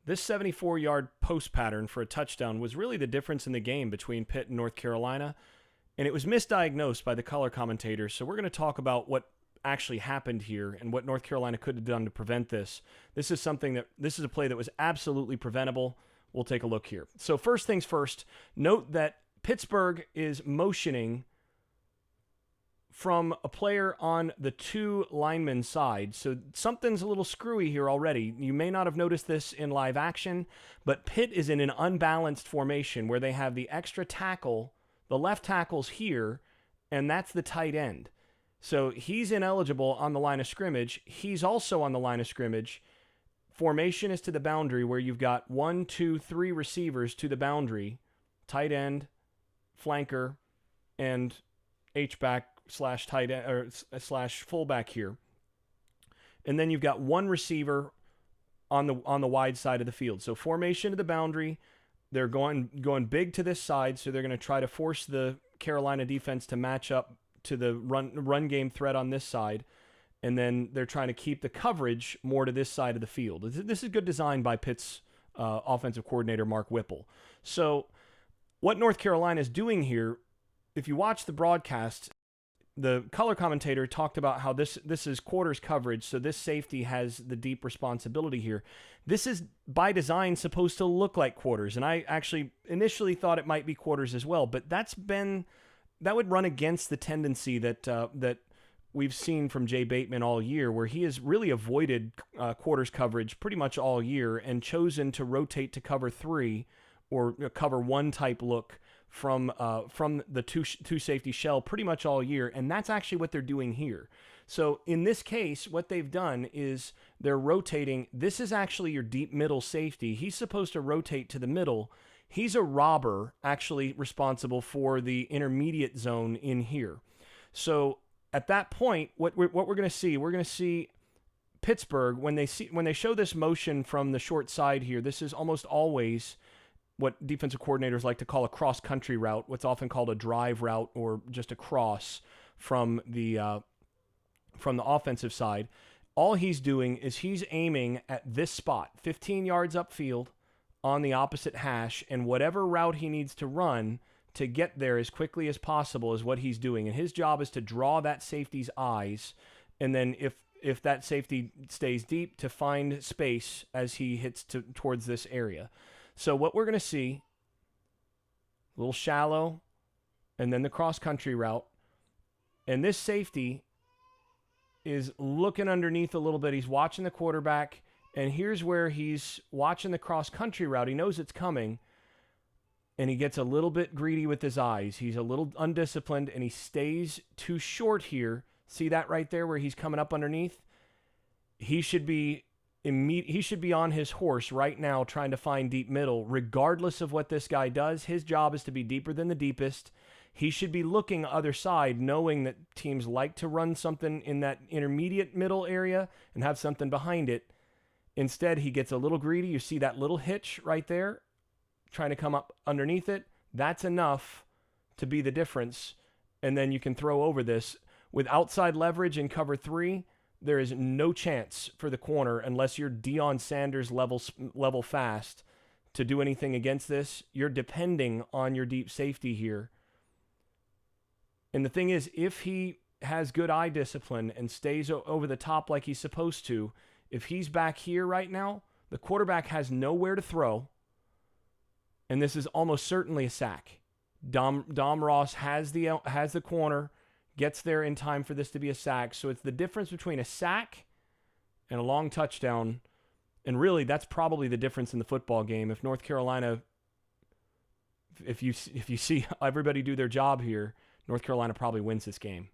This 74-yard post pattern for a touchdown was really the difference in the game between Pitt and North Carolina, and it was misdiagnosed by the color commentators. So we're going to talk about what actually happened here and what North Carolina could have done to prevent this. This is a play that was absolutely preventable. We'll take a look here. So first things first, note that Pittsburgh is motioning from a player on the two linemen side. So something's a little screwy here already. You may not have noticed this in live action, but Pitt is in an unbalanced formation where they have the extra tackle, the left tackle's here, and that's the tight end. So he's ineligible on the line of scrimmage. He's also on the line of scrimmage. Formation is to the boundary where you've got 1, 2, 3 receivers to the boundary, tight end, flanker, and H-back slash tight end or slash fullback here. And then you've got one receiver on the wide side of the field. So formation to the boundary. They're going big to this side, so they're going to try to force the Carolina defense to match up to the run game threat on this side. And then they're trying to keep the coverage more to this side of the field. This is good design by Pitt's offensive coordinator, Mark Whipple. So what North Carolina is doing here, if you watch the broadcast, the color commentator talked about how this is quarters coverage, so this safety has the deep responsibility here. This is, by design, supposed to look like quarters, and I actually initially thought it might be quarters as well, but that would run against the tendency that we've seen from Jay Bateman all year, where he has really avoided quarters coverage pretty much all year and chosen to rotate to cover 3 or cover 1 type look from the two safety shell pretty much all year, and that's actually what they're doing here. So in this case, what they've done is they're rotating. This is actually your deep middle safety. He's supposed to rotate to the middle. He's a robber, actually responsible for the intermediate zone in here. So at that point, what we're going to see Pittsburgh when they show this motion from the short side here. This is almost always what defensive coordinators like to call a cross-country route, what's often called a drive route or just a cross from the offensive side. All he's doing is he's aiming at this spot, 15 yards upfield on the opposite hash, and whatever route he needs to run to get there as quickly as possible is what he's doing. And his job is to draw that safety's eyes, and then if that safety stays deep, to find space as he hits towards this area. So what we're going to see, a little shallow, and then the cross-country route. And this safety is looking underneath a little bit. He's watching the quarterback, and here's where he's watching the cross-country route. He knows it's coming, and he gets a little bit greedy with his eyes. He's a little undisciplined, and he stays too short here. See that right there where he's coming up underneath? He should be on his horse right now trying to find deep middle. Regardless of what this guy does, his job is to be deeper than the deepest. He should be looking other side, knowing that teams like to run something in that intermediate middle area and have something behind it. Instead, he gets a little greedy. You see that little hitch right there, trying to come up underneath it. That's enough to be the difference. And then you can throw over this. With outside leverage in cover 3, there is no chance for the corner, unless you're Deion Sanders level fast, to do anything against this. You're depending on your deep safety here. And the thing is, if he has good eye discipline and stays over the top like he's supposed to, if he's back here right now, the quarterback has nowhere to throw, and this is almost certainly a sack. Dom Ross has the corner, gets there in time for this to be a sack. So it's the difference between a sack and a long touchdown. And really, that's probably the difference in the football game. If North Carolina, if you see everybody do their job here, North Carolina probably wins this game.